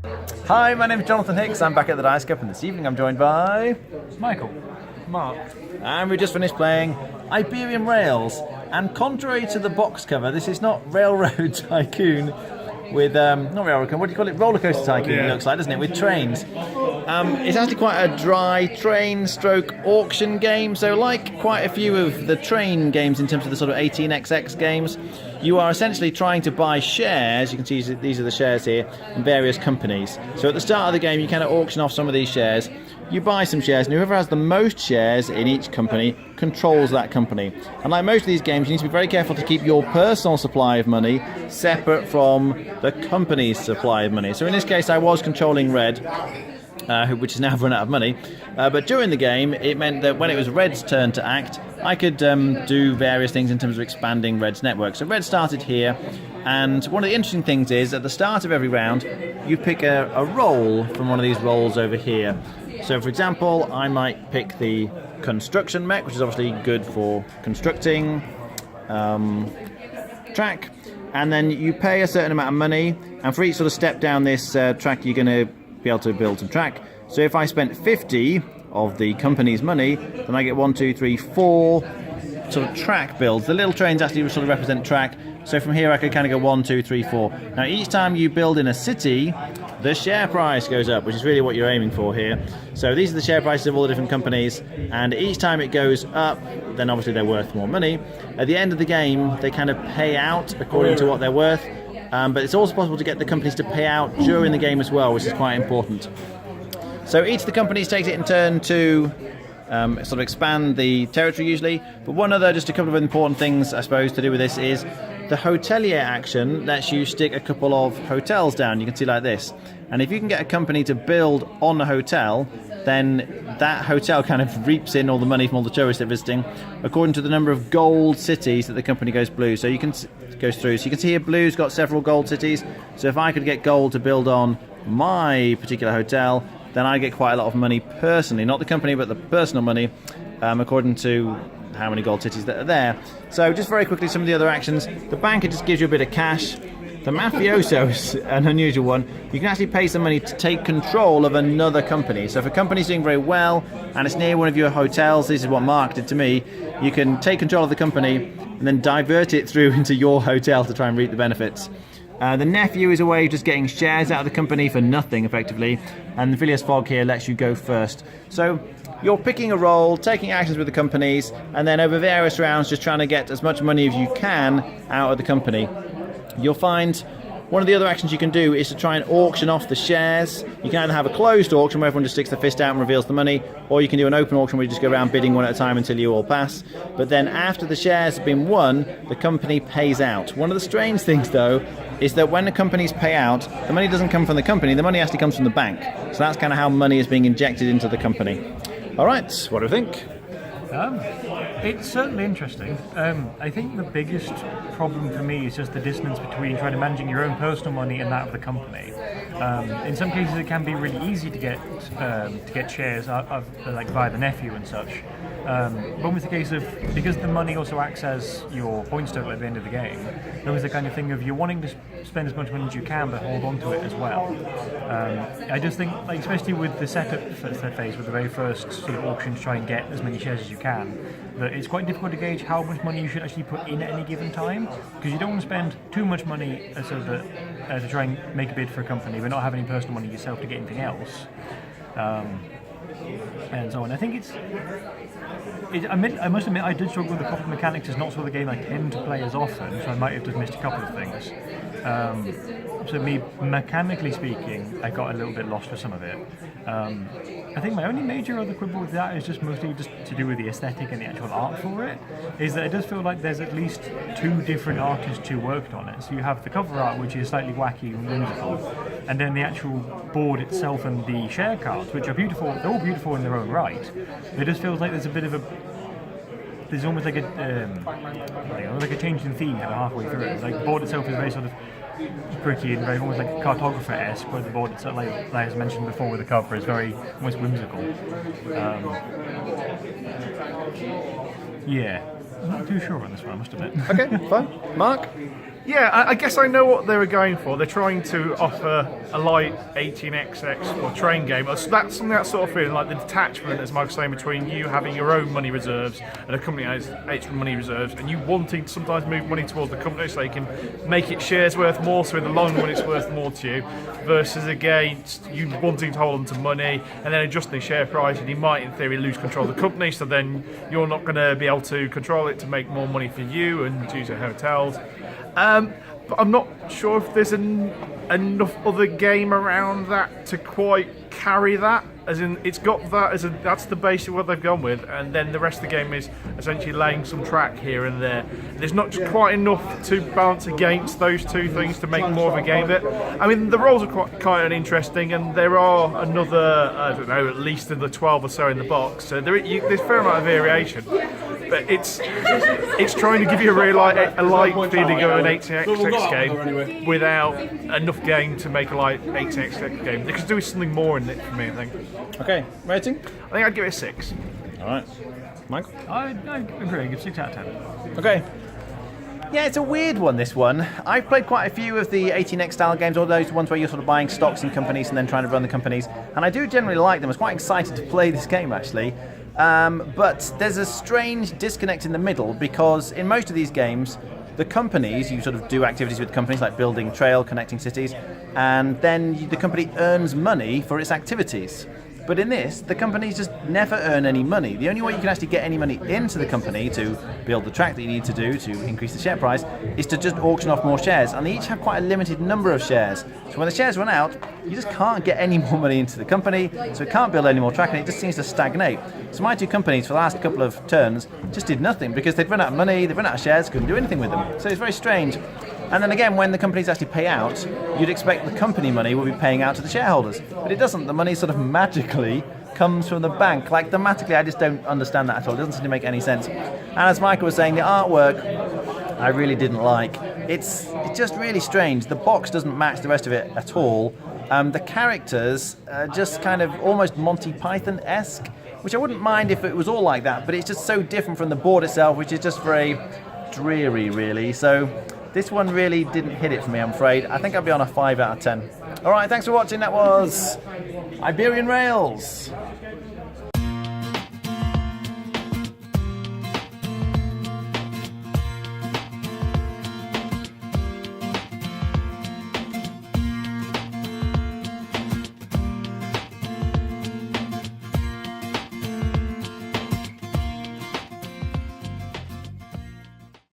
Hi, my name is Jonathan Hicks. I'm back at the Dice Cup, and this evening I'm joined by Michael. Mark. and we just finished playing Iberian Rails. And contrary to the box cover, this is not Railroad Tycoon with not Railroad Tycoon. What do you call it? Roller Coaster Tycoon. It looks like, doesn't it? With trains. It's actually quite a dry train-stroke auction game. So, like quite a few of the train games in terms of the sort of 18xx games, you are essentially trying to buy shares. You can see these are the shares here in various companies. So at the start of the game, you kind of auction off some of these shares. You buy some shares, and whoever has the most shares in each company controls that company. And like most of these games, you need to be very careful to keep your personal supply of money separate from the company's supply of money. So in this case, I was controlling Red, which has now run out of money. But during the game, it meant that when it was Red's turn to act, I could do various things in terms of expanding Red's network. So Red started here, and one of the interesting things is, at the start of every round, you pick a role from one of these roles over here. So for example, I might pick the construction mech, which is obviously good for constructing track, and then you pay a certain amount of money, and for each sort of step down this track, you're going to be able to build some track. So if I spent 50 of the company's money, then I get 1, 2, 3, 4 sort of track builds. The little trains actually sort of represent track. So from here I could kind of go 1, 2, 3, 4. Now each time you build in a city, the share price goes up, which is really what you're aiming for here. So these are the share prices of all the different companies, and each time it goes up, then obviously they're worth more money. At the end of the game, they kind of pay out according to what they're worth. But it's also possible to get the companies to pay out during the game as well, which is quite important. So each of the companies takes it in turn to sort of expand the territory usually. But one other, just a couple of important things I suppose to do with this is the hotelier action lets you stick a couple of hotels down. You can see like this. And if you can get a company to build on a hotel, then that hotel kind of reaps in all the money from all the tourists they're visiting according to the number of gold cities that the company goes blue. So you can goes through. So you can see here blue's got several gold cities. So if I could get gold to build on my particular hotel, then I get quite a lot of money personally, not the company but the personal money, according to how many gold cities that are there. So just very quickly, some of the other actions. The banker just gives you a bit of cash. The mafioso is an unusual one. You can actually pay some money to take control of another company. So if a company's doing very well and it's near one of your hotels, this is what Mark did to me, you can take control of the company and then divert it through into your hotel to try and reap the benefits. The nephew is a way of just getting shares out of the company for nothing, effectively. And the Villiers Fog here lets you go first. So you're picking a role, taking actions with the companies, and then over various rounds just trying to get as much money as you can out of the company. You'll find one of the other actions you can do is to try and auction off the shares. You can either have a closed auction where everyone just sticks the fist out and reveals the money, or you can do an open auction where you just go around bidding one at a time until you all pass. But then after the shares have been won, the company pays out. One of the strange things though is that when the companies pay out, the money doesn't come from the company, the money actually comes from the bank. So that's kind of how money is being injected into the company. Alright, what do you think? It's certainly interesting. I think the biggest problem for me is just the dissonance between trying to manage your own personal money and that of the company. In some cases, it can be really easy to get shares of like via the nephew and such. But with the case of, because the money also acts as your points total at the end of the game, there was the kind of thing of you're wanting to spend as much money as you can, but hold on to it as well. I just think, like, especially with the setup phase, with the very first sort of auction to try and get as many shares as you can, that it's quite difficult to gauge how much money you should actually put in at any given time, because you don't want to spend too much money to try and make a bid for a company, but not have any personal money yourself to get anything else. And so on. I think I must admit I did struggle with the couple of mechanics. It's not sort of the game I tend to play as often, so I might have just missed a couple of things. So me, mechanically speaking, I got a little bit lost for some of it. I think my only major other quibble with that is just mostly just to do with the aesthetic and the actual art for it, is that it does feel like there's at least two different artists who worked on it. So you have the cover art, which is slightly wacky and whimsical, and then the actual board itself and the share cards, which are beautiful. They're all beautiful in their own right. It just feels like there's a bit of a there's almost like a change in theme kind of halfway through it. Like the board itself is very sort of pretty and very almost like cartographer-esque, but the board itself, like I mentioned before with the cover, is very almost whimsical. Yeah, I'm not too sure on this one, I must admit. Okay, fine. Mark? Yeah, I guess I know what they were going for. They're trying to offer a light 18xx or train game. That's something that sort of feeling like the detachment, as Mike's saying, between you having your own money reserves and a company that has extra money reserves, and you wanting to sometimes move money towards the company so they can make its shares worth more, so in the long run it's worth more to you, versus against you wanting to hold on to money and then adjusting the share price, and you might in theory lose control of the company, so then you're not going to be able to control it to make more money for you and use your hotels. But I'm not sure if there's enough other game around that to quite carry that. As in, it's got that that's the base of what they've gone with, and then the rest of the game is essentially laying some track here and there. There's not quite enough to balance against those two things to make more of a game of it. I mean, the roles are quite kind of interesting, and there are another, I don't know, at least in the 12 or so in the box. So there's a fair amount of variation. But it's trying to give you a light feeling of an 18xx game without enough game to make a light 18xx game. They could do something more in it for me, I think. Okay, rating? I think I'd give it a 6. All right. Michael? I agree, I give 6 out of 10. Okay. Yeah, it's a weird one, this one. I've played quite a few of the 18x style games, all those ones where you're sort of buying stocks in companies and then trying to run the companies, and I do generally like them. I was quite excited to play this game, actually. But there's a strange disconnect in the middle, because in most of these games, the companies, you sort of do activities with companies like building trail, connecting cities, and then the company earns money for its activities. But in this, the companies just never earn any money. The only way you can actually get any money into the company to build the track that you need to do to increase the share price is to just auction off more shares. And they each have quite a limited number of shares. So when the shares run out, you just can't get any more money into the company, so it can't build any more track, and it just seems to stagnate. So my two companies for the last couple of turns just did nothing because they'd run out of money, they'd run out of shares, couldn't do anything with them. So it's very strange. And then again, when the companies actually pay out, you'd expect the company money will be paying out to the shareholders. But it doesn't. The money sort of magically comes from the bank. Like, thematically, I just don't understand that at all. It doesn't seem to make any sense. And as Michael was saying, the artwork, I really didn't like. It's just really strange. The box doesn't match the rest of it at all. The characters are just kind of almost Monty Python-esque, which I wouldn't mind if it was all like that, but it's just so different from the board itself, which is just very dreary, really. So this one really didn't hit it for me, I'm afraid. I think I'll be on a 5 out of 10. All right, thanks for watching. That was Iberian Rails.